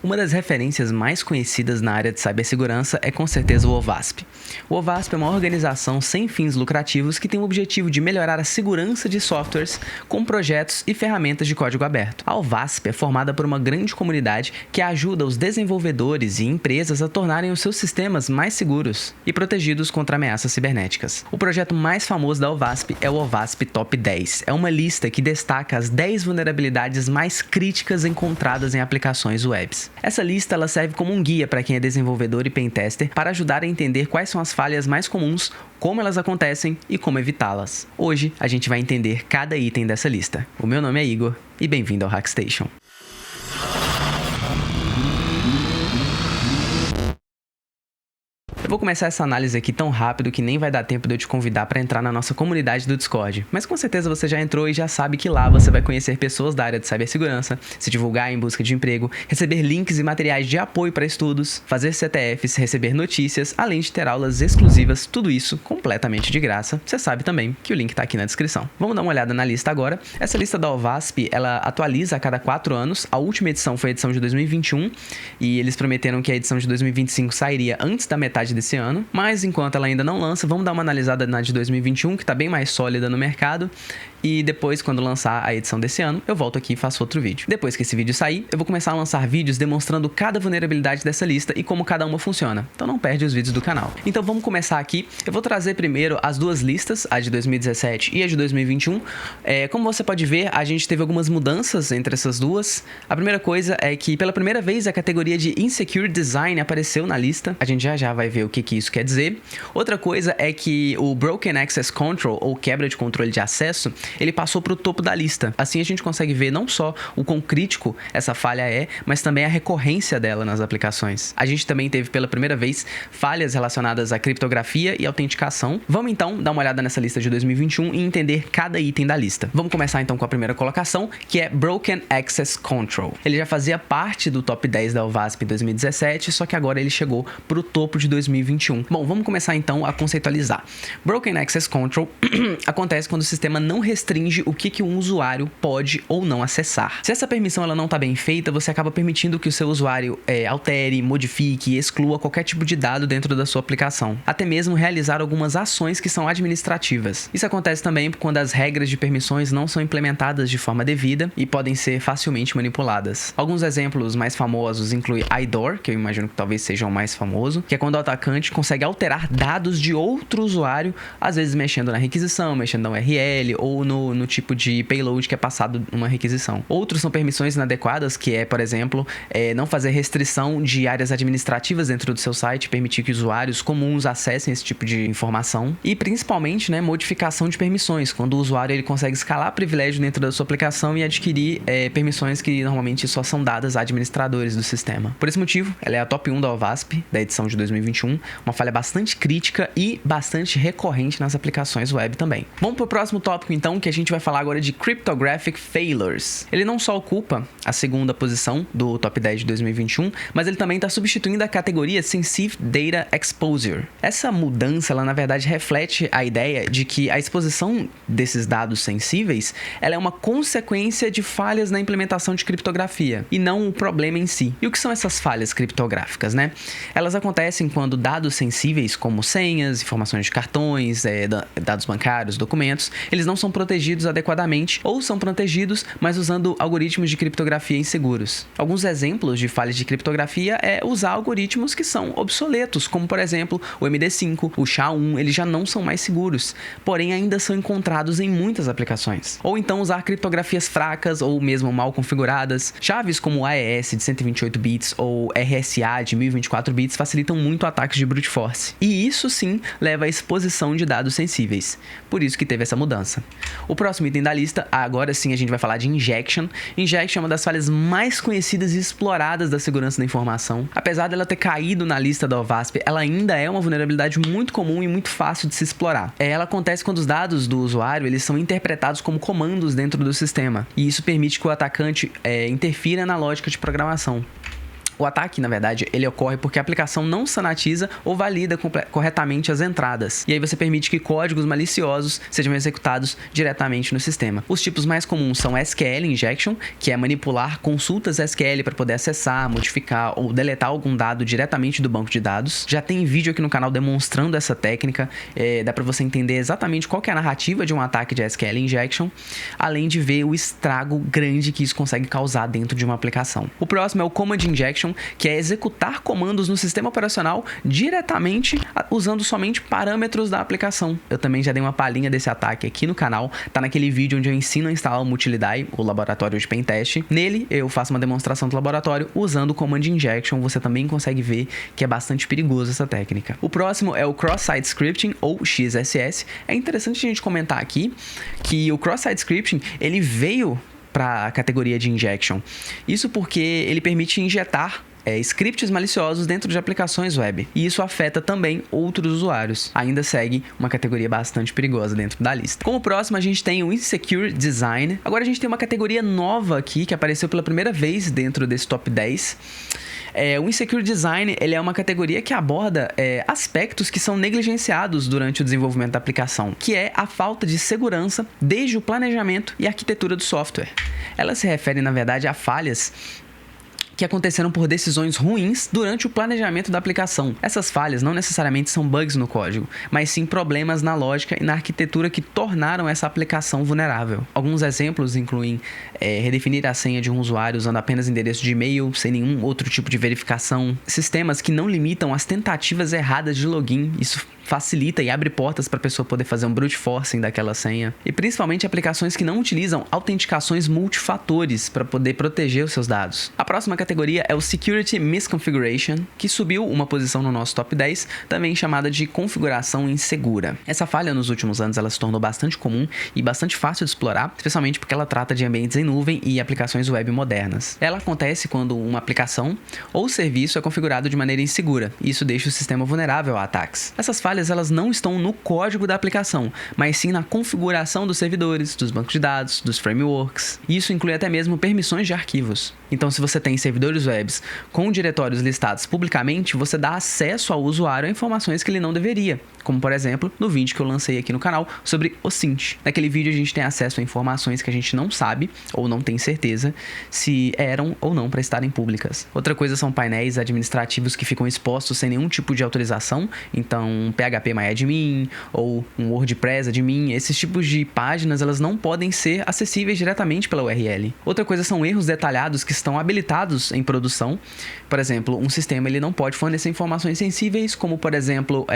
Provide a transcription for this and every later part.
Uma das referências mais conhecidas na área de cibersegurança é com certeza o OWASP. O OWASP é uma organização sem fins lucrativos que tem o objetivo de melhorar a segurança de softwares com projetos e ferramentas de código aberto. A OWASP é formada por uma grande comunidade que ajuda os desenvolvedores e empresas a tornarem os seus sistemas mais seguros e protegidos contra ameaças cibernéticas. O projeto mais famoso da OWASP é o OWASP Top 10. É uma lista que destaca as 10 vulnerabilidades mais críticas encontradas em aplicações webs. Essa lista ela serve como um guia para quem é desenvolvedor e pentester para ajudar a entender quais são as falhas mais comuns, como elas acontecem e como evitá-las. Hoje a gente vai entender cada item dessa lista. O meu nome é Igor e bem-vindo ao Hackstation. Eu vou começar essa análise aqui tão rápido que nem vai dar tempo de eu te convidar para entrar na nossa comunidade do Discord. Mas com certeza você já entrou e já sabe que lá você vai conhecer pessoas da área de cibersegurança, se divulgar em busca de emprego, receber links e materiais de apoio para estudos, fazer CTFs, receber notícias, além de ter aulas exclusivas, tudo isso completamente de graça. Você sabe também que o link está aqui na descrição. Vamos dar uma olhada na lista agora. Essa lista da OWASP, ela atualiza a cada 4 anos. A última edição foi a edição de 2021 e eles prometeram que a edição de 2025 sairia antes da metade desse ano, mas enquanto ela ainda não lança, vamos dar uma analisada na de 2021, que está bem mais sólida no mercado, e depois, quando lançar a edição desse ano, eu volto aqui e faço outro vídeo. Depois que esse vídeo sair, eu vou começar a lançar vídeos demonstrando cada vulnerabilidade dessa lista e como cada uma funciona, então não perde os vídeos do canal. Então vamos começar aqui. Eu vou trazer primeiro as duas listas, a de 2017 e a de 2021. Como você pode ver, a gente teve algumas mudanças entre essas duas. A primeira coisa é que pela primeira vez a categoria de Insecure Design apareceu na lista. A gente já vai ver o que isso quer dizer. Outra coisa é que o Broken Access Control, ou quebra de controle de acesso, ele passou para o topo da lista. Assim a gente consegue ver não só o quão crítico essa falha é, mas também a recorrência dela nas aplicações. A gente também teve pela primeira vez falhas relacionadas à criptografia e autenticação. Vamos então dar uma olhada nessa lista de 2021 e entender cada item da lista. Vamos começar então com a primeira colocação, que é Broken Access Control. Ele já fazia parte do top 10 da OWASP em 2017, só que agora ele chegou para o topo de 2021. Bom, vamos começar então a conceitualizar. Broken Access Control acontece quando o sistema não restringe o que um usuário pode ou não acessar. Se essa permissão ela não está bem feita, você acaba permitindo que o seu usuário altere, modifique e exclua qualquer tipo de dado dentro da sua aplicação, até mesmo realizar algumas ações que são administrativas. Isso acontece também quando as regras de permissões não são implementadas de forma devida e podem ser facilmente manipuladas. Alguns exemplos mais famosos incluem IDOR, que eu imagino que talvez seja o mais famoso, que é quando o atacante consegue alterar dados de outro usuário, às vezes mexendo na requisição, mexendo na URL ou no tipo de payload que é passado numa requisição. Outros são permissões inadequadas, que é, por exemplo, não fazer restrição de áreas administrativas dentro do seu site, permitir que usuários comuns acessem esse tipo de informação. E principalmente, modificação de permissões, quando o usuário ele consegue escalar privilégio dentro da sua aplicação e adquirir permissões que normalmente só são dadas a administradores do sistema. Por esse motivo, ela é a top 1 da OWASP, da edição de 2021, uma falha bastante crítica e bastante recorrente nas aplicações web também. Vamos para o próximo tópico então, que a gente vai falar agora de Cryptographic Failures. Ele não só ocupa a segunda posição do top 10 de 2021, mas ele também está substituindo a categoria Sensitive Data Exposure. Essa mudança, ela na verdade reflete a ideia de que a exposição desses dados sensíveis, ela é uma consequência de falhas na implementação de criptografia e não o problema em si. E o que são essas falhas criptográficas, Elas acontecem quando dados sensíveis como senhas, informações de cartões, dados bancários, documentos, eles não são protegidos adequadamente ou são protegidos, mas usando algoritmos de criptografia inseguros. Alguns exemplos de falhas de criptografia é usar algoritmos que são obsoletos, como por exemplo o MD5, o SHA-1, eles já não são mais seguros, porém ainda são encontrados em muitas aplicações. Ou então usar criptografias fracas ou mesmo mal configuradas. Chaves como AES de 128 bits ou RSA de 1024 bits facilitam muito ataques de brute force. E isso sim leva à exposição de dados sensíveis. Por isso que teve essa mudança. O próximo item da lista, agora sim a gente vai falar de Injection. Injection é uma das falhas mais conhecidas e exploradas da segurança da informação. Apesar dela ter caído na lista da OWASP, ela ainda é uma vulnerabilidade muito comum e muito fácil de se explorar. Ela acontece quando os dados do usuário eles são interpretados como comandos dentro do sistema. E isso permite que o atacante interfira na lógica de programação. O ataque, na verdade, ele ocorre porque a aplicação não sanitiza ou valida corretamente as entradas. E aí você permite que códigos maliciosos sejam executados diretamente no sistema. Os tipos mais comuns são SQL injection, que é manipular consultas SQL para poder acessar, modificar ou deletar algum dado diretamente do banco de dados. Já tem vídeo aqui no canal demonstrando essa técnica, dá para você entender exatamente qual que é a narrativa de um ataque de SQL injection, além de ver o estrago grande que isso consegue causar dentro de uma aplicação. O próximo é o command injection, que é executar comandos no sistema operacional diretamente usando somente parâmetros da aplicação. Eu também já dei uma palhinha desse ataque aqui no canal, tá naquele vídeo onde eu ensino a instalar o Multilidae, o laboratório de pentest. Nele eu faço uma demonstração do laboratório usando o command injection, você também consegue ver que é bastante perigoso essa técnica. O próximo é o cross-site scripting ou XSS. É interessante a gente comentar aqui que o cross-site scripting ele veio para a categoria de injection. Isso porque ele permite injetar scripts maliciosos dentro de aplicações web. E isso afeta também outros usuários. Ainda segue uma categoria bastante perigosa dentro da lista. Como próximo, a gente tem o Insecure Design. Agora a gente tem uma categoria nova aqui, que apareceu pela primeira vez dentro desse top 10. O Insecure Design ele é uma categoria que aborda aspectos que são negligenciados durante o desenvolvimento da aplicação, que é a falta de segurança desde o planejamento e arquitetura do software. Ela se refere, na verdade, a falhas que aconteceram por decisões ruins durante o planejamento da aplicação. Essas falhas não necessariamente são bugs no código, mas sim problemas na lógica e na arquitetura que tornaram essa aplicação vulnerável. Alguns exemplos incluem redefinir a senha de um usuário usando apenas endereço de e-mail, sem nenhum outro tipo de verificação, sistemas que não limitam as tentativas erradas de login, isso facilita e abre portas para a pessoa poder fazer um brute forcing daquela senha. E principalmente aplicações que não utilizam autenticações multifatores para poder proteger os seus dados. A próxima categoria é o Security Misconfiguration, que subiu uma posição no nosso top 10, também chamada de configuração insegura. Essa falha nos últimos anos ela se tornou bastante comum e bastante fácil de explorar, especialmente porque ela trata de ambientes em nuvem e aplicações web modernas. Ela acontece quando uma aplicação ou serviço é configurado de maneira insegura, e isso deixa o sistema vulnerável a ataques. Essas falhas elas não estão no código da aplicação, mas sim na configuração dos servidores, dos bancos de dados, dos frameworks. Isso inclui até mesmo permissões de arquivos. Então, se você tem servidores webs com diretórios listados publicamente, você dá acesso ao usuário a informações que ele não deveria, como por exemplo, no vídeo que eu lancei aqui no canal sobre OSINT. Naquele vídeo a gente tem acesso a informações que a gente não sabe ou não tem certeza se eram ou não para estarem públicas. Outra coisa são painéis administrativos que ficam expostos sem nenhum tipo de autorização, então PHP-MyAdmin ou um WordPress admin, esses tipos de páginas elas não podem ser acessíveis diretamente pela URL. Outra coisa são erros detalhados que estão habilitados em produção. Por exemplo, um sistema ele não pode fornecer informações sensíveis, como por exemplo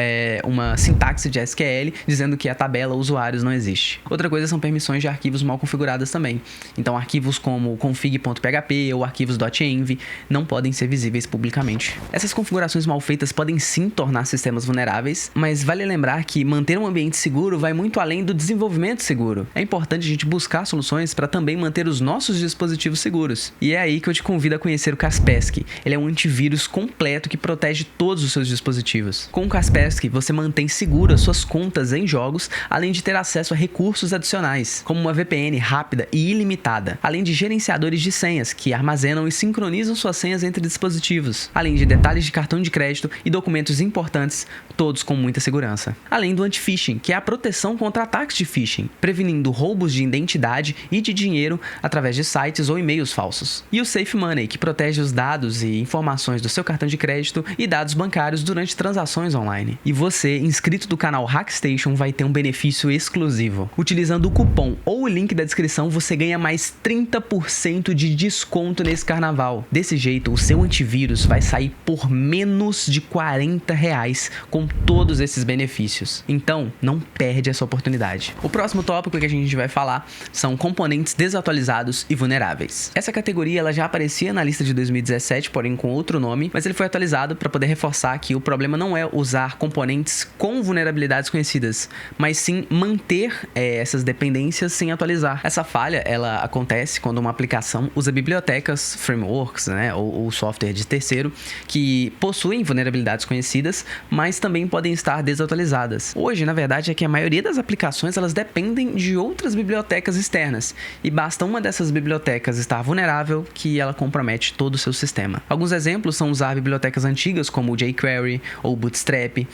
uma sintaxe de SQL dizendo que a tabela usuários não existe. Outra coisa são permissões de arquivos mal configuradas também. Então arquivos como config.php ou arquivos .env não podem ser visíveis publicamente. Essas configurações mal feitas podem sim tornar sistemas vulneráveis, mas vale lembrar que manter um ambiente seguro vai muito além do desenvolvimento seguro. É importante a gente buscar soluções para também manter os nossos dispositivos seguros. E é aí que eu te convido a conhecer o Kaspersky. Ele é um antivírus completo que protege todos os seus dispositivos. Com o Kaspersky, você mantém seguro as suas contas em jogos, além de ter acesso a recursos adicionais, como uma VPN rápida e ilimitada, além de gerenciadores de senhas que armazenam e sincronizam suas senhas entre dispositivos, além de detalhes de cartão de crédito e documentos importantes, todos com muita segurança. Além do anti-phishing, que é a proteção contra ataques de phishing, prevenindo roubos de identidade e de dinheiro através de sites ou e-mails falsos. E o Safe Money, que protege os dados e informações do seu cartão de crédito e dados bancários durante transações online. E você, inscrito do canal Hackstation, vai ter um benefício exclusivo. Utilizando o cupom ou o link da descrição, você ganha mais 30% de desconto nesse carnaval. Desse jeito, o seu antivírus vai sair por menos de R$40 com todos esses benefícios. Então, não perde essa oportunidade. O próximo tópico que a gente vai falar são componentes desatualizados e vulneráveis. Essa categoria ela já aparecia na lista de 2017, porém com outro nome, mas ele foi atualizado para poder reforçar que o problema não é usar componentes com vulnerabilidades conhecidas, mas sim manter essas dependências sem atualizar. Essa falha ela acontece quando uma aplicação usa bibliotecas, frameworks, ou software de terceiro que possuem vulnerabilidades conhecidas, mas também podem estar desatualizadas. Hoje, na verdade, é que a maioria das aplicações elas dependem de outras bibliotecas externas, e basta uma dessas bibliotecas estar vulnerável que ela compromete todo o seu sistema. Alguns exemplos são usar bibliotecas antigas como o jQuery ou o Bootstrap,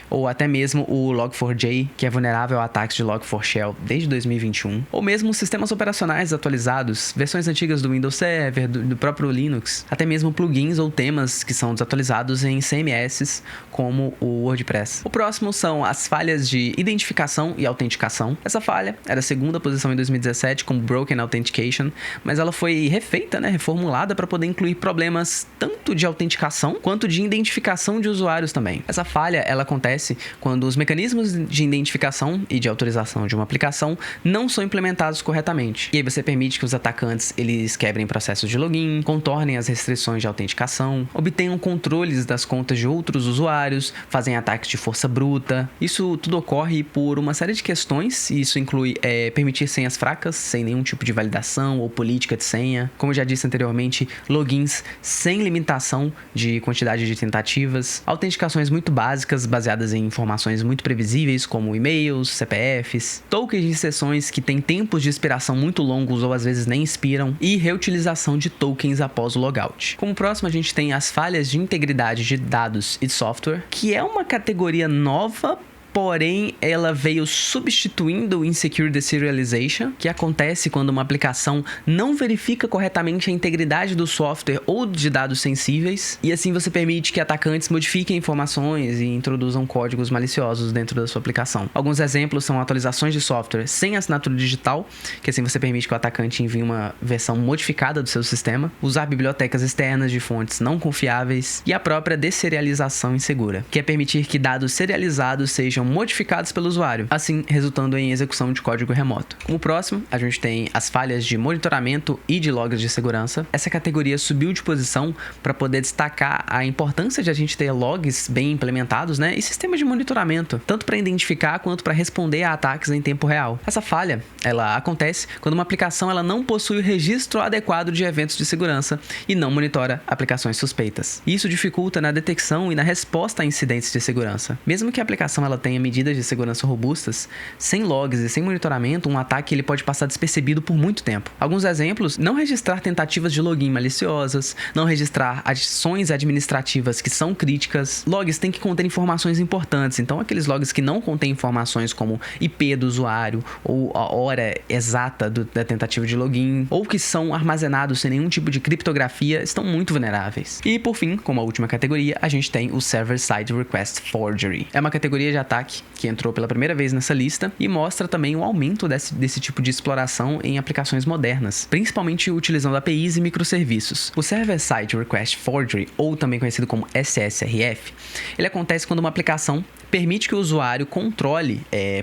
ou até mesmo o Log4j, que é vulnerável a ataques de Log4Shell desde 2021, ou mesmo sistemas operacionais atualizados, versões antigas do Windows Server, do próprio Linux, até mesmo plugins ou temas que são desatualizados em CMS, como o WordPress. O próximo são as falhas de identificação e autenticação. Essa falha era a segunda posição em 2017 como Broken Authentication, mas ela foi refeita, reformulada para poder incluir problemas tanto de autenticação quanto de identificação de usuários também. Essa falha ela acontece quando os mecanismos de identificação e de autorização de uma aplicação não são implementados corretamente. E aí você permite que os atacantes eles quebrem processos de login, contornem as restrições de autenticação, obtenham controles das contas de outros usuários, fazem ataques de força bruta. Isso tudo ocorre por uma série de questões, e isso inclui permitir senhas fracas, sem nenhum tipo de validação ou política de senha. Como eu já disse anteriormente, logins sem limitação de quantidade de tentativas, autenticações muito básicas, baseadas em informações muito previsíveis, como e-mails, CPFs, tokens de sessões que têm tempos de expiração muito longos ou às vezes nem expiram, e reutilização de tokens após o logout. Como próximo, a gente tem as falhas de integridade de dados e de software, que é uma categoria nova, porém ela veio substituindo o Insecure Deserialization, que acontece quando uma aplicação não verifica corretamente a integridade do software ou de dados sensíveis, e assim você permite que atacantes modifiquem informações e introduzam códigos maliciosos dentro da sua aplicação. Alguns exemplos são atualizações de software sem assinatura digital, que assim você permite que o atacante envie uma versão modificada do seu sistema, usar bibliotecas externas de fontes não confiáveis, e a própria deserialização insegura, que é permitir que dados serializados sejam modificados pelo usuário, assim resultando em execução de código remoto. Como próximo, a gente tem as falhas de monitoramento e de logs de segurança. Essa categoria subiu de posição para poder destacar a importância de a gente ter logs bem implementados, e sistemas de monitoramento, tanto para identificar quanto para responder a ataques em tempo real. Essa falha, ela acontece quando uma aplicação ela não possui o registro adequado de eventos de segurança e não monitora aplicações suspeitas. Isso dificulta na detecção e na resposta a incidentes de segurança. Mesmo que a aplicação ela tenha medidas de segurança robustas, sem logs e sem monitoramento, um ataque ele pode passar despercebido por muito tempo. Alguns exemplos: não registrar tentativas de login maliciosas, não registrar ações administrativas que são críticas. Logs têm que conter informações importantes, então aqueles logs que não contêm informações como IP do usuário ou a hora exata da tentativa de login, ou que são armazenados sem nenhum tipo de criptografia, estão muito vulneráveis. E por fim, como a última categoria, a gente tem o Server-Side Request Forgery. É uma categoria de ataque que entrou pela primeira vez nessa lista e mostra também o aumento desse tipo de exploração em aplicações modernas, principalmente utilizando APIs e microserviços. O Server-Side Request Forgery, ou também conhecido como SSRF, ele acontece quando uma aplicação permite que o usuário controle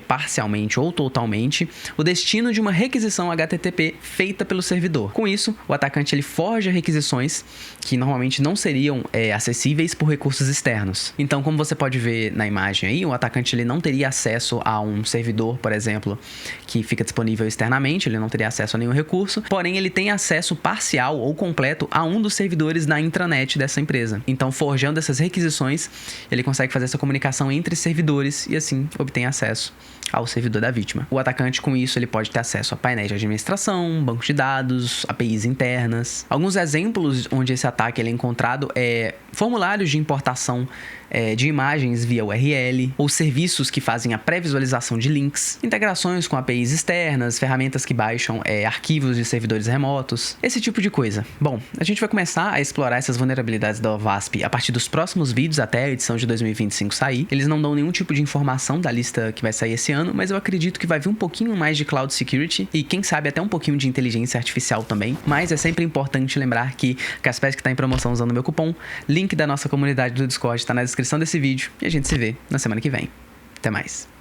parcialmente ou totalmente o destino de uma requisição HTTP feita pelo servidor. Com isso, o atacante ele forja requisições que normalmente não seriam acessíveis por recursos externos. Então, como você pode ver na imagem aí, o atacante ele não teria acesso a um servidor, por exemplo, que fica disponível externamente, ele não teria acesso a nenhum recurso, porém ele tem acesso parcial ou completo a um dos servidores na intranet dessa empresa. Então, forjando essas requisições, ele consegue fazer essa comunicação entre servidores e assim obtém acesso ao servidor da vítima. O atacante, com isso, ele pode ter acesso a painéis de administração, bancos de dados, APIs internas. Alguns exemplos onde esse ataque ele é encontrado formulários de importação de imagens via URL, ou serviços que fazem a pré-visualização de links, integrações com APIs externas, ferramentas que baixam arquivos de servidores remotos, esse tipo de coisa. Bom, a gente vai começar a explorar essas vulnerabilidades da OWASP a partir dos próximos vídeos até a edição de 2025 sair. Eles não dão nenhum tipo de informação da lista que vai sair esse ano, mas eu acredito que vai vir um pouquinho mais de Cloud Security e quem sabe até um pouquinho de inteligência artificial também. Mas é sempre importante lembrar que Kaspersky está em promoção usando o meu cupom. Link da nossa comunidade do Discord está na descrição desse vídeo e a gente se vê na semana que vem. Até mais!